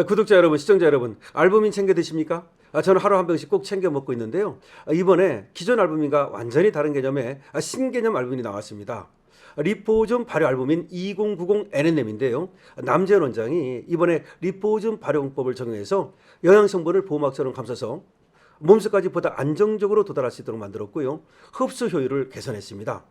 구독자 여러분, 시청자 여러분, 알부민 챙겨 드십니까? 저는 하루 한 병씩 꼭 챙겨 먹고 있는데요. 이번에 기존 알부민과 완전히 다른 개념의 신개념 알부민이 나왔습니다. 리포즘 발효 알부민 2090 NNM인데요. 남재현 원장이 이번에 리포즘 발효법을 적용해서 영양 성분을 보호막처럼 감싸서 몸속까지 보다 안정적으로 도달할 수 있도록 만들었고요. 흡수 효율을 개선했습니다.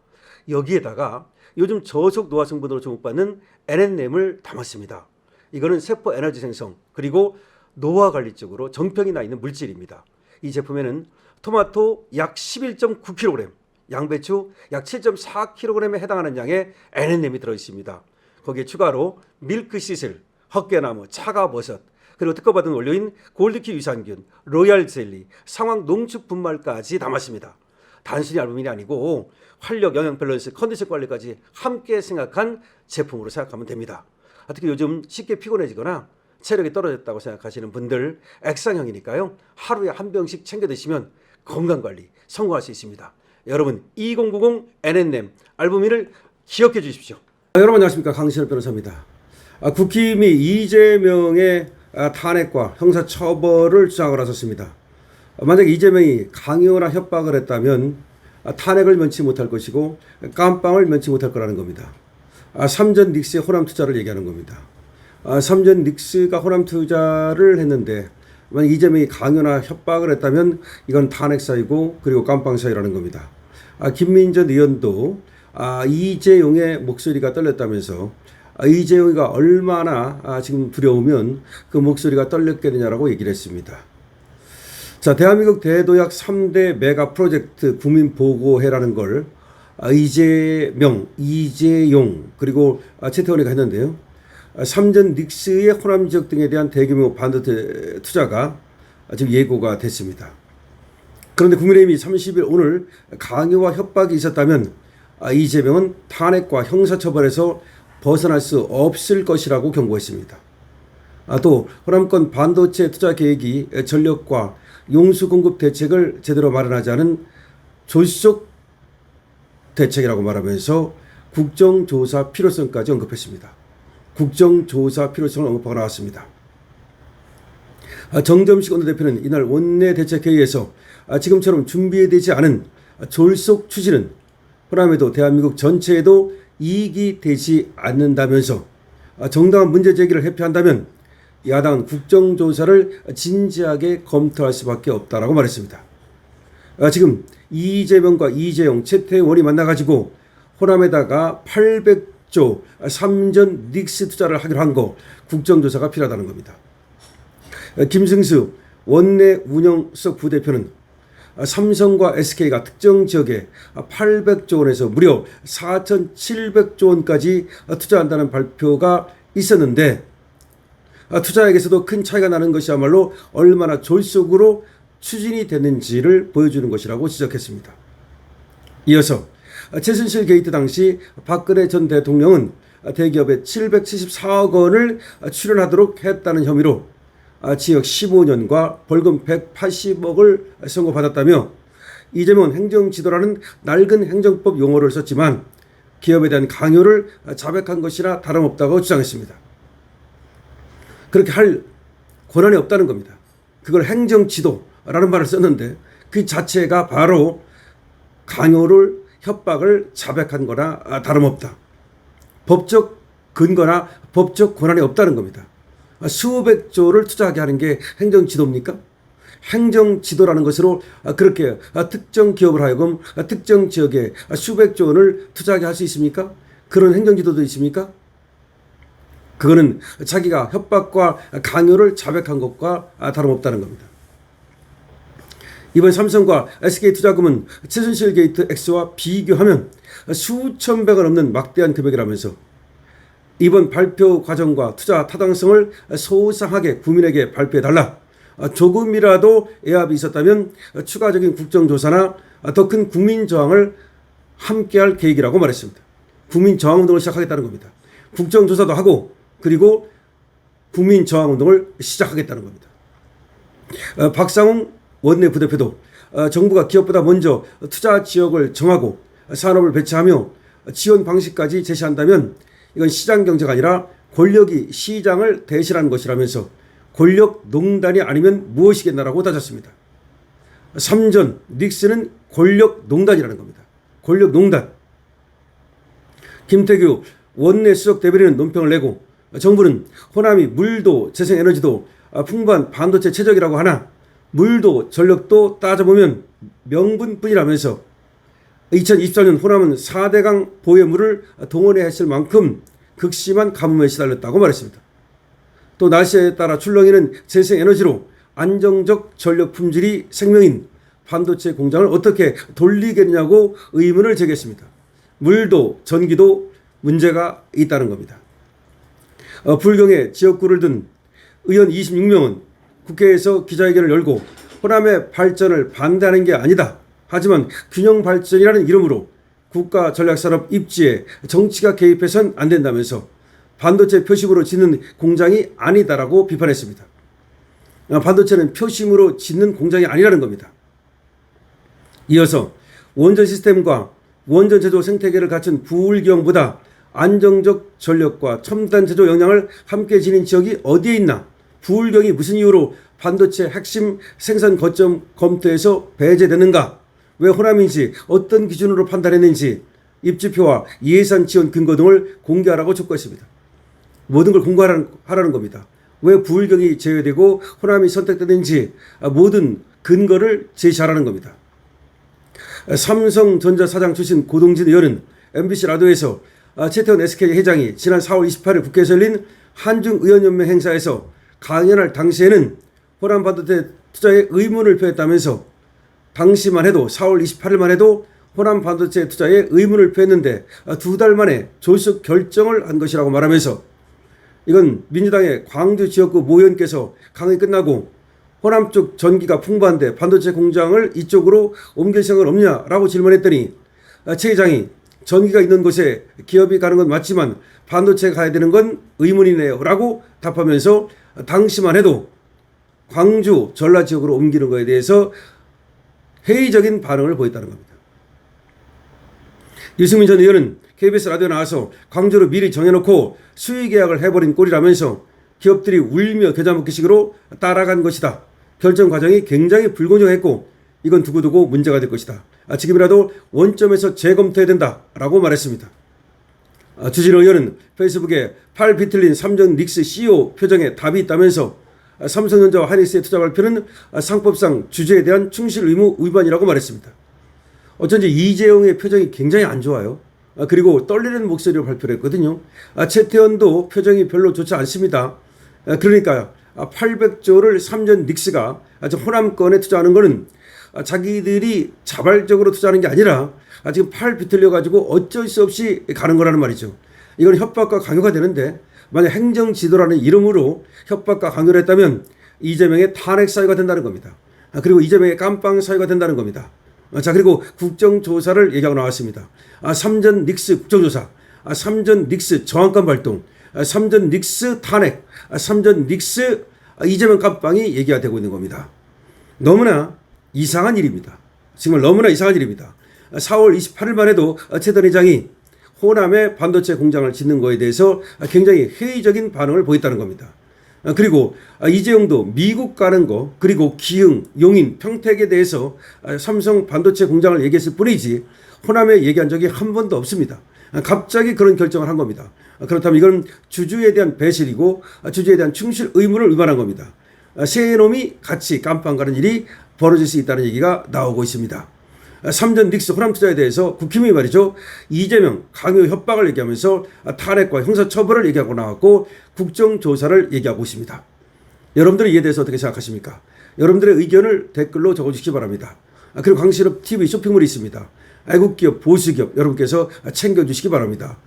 여기에다가 요즘 저속 노화 성분으로 주목받는 NNM을 담았습니다. 이거는 세포 에너지 생성 그리고 노화 관리 쪽으로 정평이 나 있는 물질입니다. 이 제품에는 토마토 약 11.9kg, 양배추 약 7.4kg에 해당하는 양의 NNM이 들어있습니다. 거기에 추가로 밀크 시슬, 헛개나무, 차가버섯, 그리고 특허받은 원료인 골드키 유산균, 로얄 젤리, 상황 농축 분말까지 담았습니다. 단순히 알부민이 아니고 활력, 영양 밸런스, 컨디션 관리까지 함께 생각한 제품으로 생각하면 됩니다. 특히 요즘 쉽게 피곤해지거나 체력이 떨어졌다고 생각하시는 분들 액상형이니까요. 하루에 한 병씩 챙겨 드시면 건강관리 성공할 수 있습니다. 여러분 2090 NNM 알부민을 기억해 주십시오. 여러분 안녕하십니까, 강신업 변호사입니다. 국힘이 이재명의 탄핵과 형사처벌을 주장을 하셨습니다. 만약 이재명이 강요나 협박을 했다면 탄핵을 면치 못할 것이고 깜빵을 면치 못할 거라는 겁니다. 삼전 닉스의 호남 투자를 얘기하는 겁니다. 삼전 닉스가 호남 투자를 했는데 만약 이재명이 강요나 협박을 했다면 이건 탄핵 사유고 그리고 깜빵 사유라는 겁니다. 김민전 의원도 이재용의 목소리가 떨렸다면서 이재용이가 얼마나 지금 두려우면 그 목소리가 떨렸겠느냐라고 얘기를 했습니다. 자, 대한민국 대도약 3대 메가 프로젝트 국민보고회라는 걸 이재명, 이재용 그리고 최태원이가 했는데요. 삼전 닉스의 호남 지역 등에 대한 대규모 반도체 투자가 지금 예고가 됐습니다. 그런데 국민의힘이 30일 오늘 강요와 협박이 있었다면 이재명은 탄핵과 형사처벌에서 벗어날 수 없을 것이라고 경고했습니다. 또 호남권 반도체 투자 계획이 전력과 용수 공급 대책을 제대로 마련하지 않은 졸속 대책이라고 말하면서 국정조사 필요성까지 언급했습니다. 국정조사 필요성을 언급하고 나왔습니다. 정점식 원내대표는 이날 원내대책회의에서 지금처럼 준비되지 않은 졸속 추진은 호남에도 대한민국 전체에도 이익이 되지 않는다면서 정당한 문제 제기를 회피한다면 야당은 국정조사를 진지하게 검토할 수밖에 없다라고 말했습니다. 지금 이재명과 이재용, 최태원이 만나가지고 호남에다가 800조 삼전 닉스 투자를 하기로 한 거 국정조사가 필요하다는 겁니다. 김승수 원내 운영수석 부대표는 삼성과 SK가 특정 지역에 800조 원에서 무려 4,700조 원까지 투자한다는 발표가 있었는데 투자액에서도 큰 차이가 나는 것이야말로 얼마나 졸속으로 추진이 됐는지를 보여주는 것이라고 지적했습니다. 이어서 최순실 게이트 당시 박근혜 전 대통령은 대기업에 774억 원을 출연하도록 했다는 혐의로 징역 15년과 벌금 180억을 선고받았다며 이재명 행정지도라는 낡은 행정법 용어를 썼지만 기업에 대한 강요를 자백한 것이나 다름없다고 주장했습니다. 그렇게 할 권한이 없다는 겁니다. 그걸 행정지도라는 말을 썼는데 그 자체가 바로 강요를 협박을 자백한 거나 다름없다. 법적 근거나 법적 권한이 없다는 겁니다. 수백 조를 투자하게 하는 게 행정지도입니까? 행정지도라는 것으로 그렇게 특정 기업을 하여금 특정 지역에 수백 조 원을 투자하게 할 수 있습니까? 그런 행정지도도 있습니까? 그거는 자기가 협박과 강요를 자백한 것과 다름없다는 겁니다. 이번 삼성과 SK투자금은 최순실 게이트 X와 비교하면 수천 배가 넘는 막대한 금액이라면서 이번 발표 과정과 투자 타당성을 소상하게 국민에게 발표해달라. 조금이라도 애압이 있었다면 추가적인 국정조사나 더 큰 국민저항을 함께할 계획이라고 말했습니다. 국민저항운동을 시작하겠다는 겁니다. 국정조사도 하고 그리고 국민저항운동을 시작하겠다는 겁니다. 박상웅 원내 부대표도 정부가 기업보다 먼저 투자 지역을 정하고 산업을 배치하며 지원 방식까지 제시한다면 이건 시장 경제가 아니라 권력이 시장을 대신하는 것이라면서 권력농단이 아니면 무엇이겠나라고 따졌습니다. 3전 닉슨은 권력농단이라는 겁니다. 권력농단. 김태규 원내 수석 대변인은 논평을 내고 정부는 호남이 물도 재생에너지도 풍부한 반도체 최적이라고 하나 물도 전력도 따져보면 명분뿐이라면서 2024년 호남은 4대강 보유물을 동원해야 했을 만큼 극심한 가뭄에 시달렸다고 말했습니다. 또 날씨에 따라 출렁이는 재생에너지로 안정적 전력 품질이 생명인 반도체 공장을 어떻게 돌리겠냐고 의문을 제기했습니다. 물도 전기도 문제가 있다는 겁니다. 불경의 지역구를 둔 의원 26명은 국회에서 기자회견을 열고 호남의 발전을 반대하는 게 아니다. 하지만 균형 발전이라는 이름으로 국가 전략산업 입지에 정치가 개입해선 안 된다면서 반도체 표심으로 짓는 공장이 아니다라고 비판했습니다. 반도체는 표심으로 짓는 공장이 아니라는 겁니다. 이어서 원전 시스템과 원전 제조 생태계를 갖춘 부울경보다 안정적 전력과 첨단 제조 역량을 함께 지닌 지역이 어디에 있나? 부울경이 무슨 이유로 반도체 핵심 생산 거점 검토에서 배제되는가? 왜 호남인지 어떤 기준으로 판단했는지 입지표와 예산 지원 근거 등을 공개하라고 촉구했습니다. 모든 걸 공개하라는 겁니다. 왜 부울경이 제외되고 호남이 선택되는지 모든 근거를 제시하라는 겁니다. 삼성전자 사장 출신 고동진 의원은 MBC 라디오에서 최태원 SK 회장이 지난 4월 28일 국회에서 열린 한중의원연맹 행사에서 강연할 당시에는 호남 반도체 투자에 의문을 표했다면서 당시만 해도 4월 28일만 해도 호남 반도체 투자에 의문을 표했는데 2달 만에 졸속 결정을 한 것이라고 말하면서 이건 민주당의 광주 지역구 모 의원께서 강의 끝나고 호남 쪽 전기가 풍부한데 반도체 공장을 이쪽으로 옮길 생각은 없냐라고 질문했더니 최 회장이 전기가 있는 곳에 기업이 가는 건 맞지만 반도체가 가야 되는 건 의문이네요 라고 답하면서 당시만 해도 광주 전라 지역으로 옮기는 것에 대해서 회의적인 반응을 보였다는 겁니다. 유승민 전 의원은 KBS 라디오에 나와서 광주로 미리 정해놓고 수의 계약을 해버린 꼴이라면서 기업들이 울며 겨자 먹기식으로 따라간 것이다. 결정 과정이 굉장히 불공정했고 이건 두고두고 문제가 될 것이다. 지금이라도 원점에서 재검토해야 된다라고 말했습니다. 주진호 의원은 페이스북에 팔 비틀린 삼전 닉스 CEO 표정에 답이 있다면서 삼성전자와 하이닉스의 투자 발표는 상법상 주주에 대한 충실 의무 위반이라고 말했습니다. 어쩐지 이재용의 표정이 굉장히 안 좋아요. 그리고 떨리는 목소리로 발표를 했거든요. 최태원도 표정이 별로 좋지 않습니다. 그러니까요. 800조를 삼전 닉스가 호남권에 투자하는 것은 자기들이 자발적으로 투자하는 게 아니라 지금 팔 비틀려가지고 어쩔 수 없이 가는 거라는 말이죠. 이건 협박과 강요가 되는데 만약 행정지도라는 이름으로 협박과 강요를 했다면 이재명의 탄핵 사유가 된다는 겁니다. 그리고 이재명의 깜빵 사유가 된다는 겁니다. 자, 그리고 국정조사를 얘기하고 나왔습니다. 삼전 닉스 국정조사, 삼전 닉스 저항권 발동, 삼전 닉스 탄핵, 삼전 닉스 이재명 깜빵이 얘기가 되고 있는 겁니다. 너무나 이상한 일입니다. 정말 너무나 이상한 일입니다. 4월 28일만 해도 최 회장이 호남의 반도체 공장을 짓는 것에 대해서 굉장히 회의적인 반응을 보였다는 겁니다. 그리고 이재용도 미국 가는 거 그리고 기흥, 용인, 평택에 대해서 삼성 반도체 공장을 얘기했을 뿐이지 호남에 얘기한 적이 한 번도 없습니다. 갑자기 그런 결정을 한 겁니다. 그렇다면 이건 주주에 대한 배신이고 주주에 대한 충실 의무를 위반한 겁니다. 세 놈이 같이 깜빵 가는 일이 벌어질 수 있다는 얘기가 나오고 있습니다. 삼전 닉스 호남 투자에 대해서 국힘이 말이죠. 이재명 강요 협박을 얘기하면서 탄핵과 형사처벌을 얘기하고 나왔고 국정조사를 얘기하고 있습니다. 여러분들은 이에 대해서 어떻게 생각하십니까? 여러분들의 의견을 댓글로 적어주시기 바랍니다. 그리고 강신업 TV 쇼핑몰이 있습니다. 애국기업, 보수기업 여러분께서 챙겨주시기 바랍니다.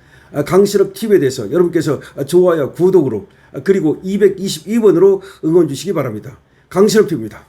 강신업 TV에 대해서 여러분께서 좋아요, 구독으로 그리고 222번으로 응원 주시기 바랍니다. 강신업 TV입니다.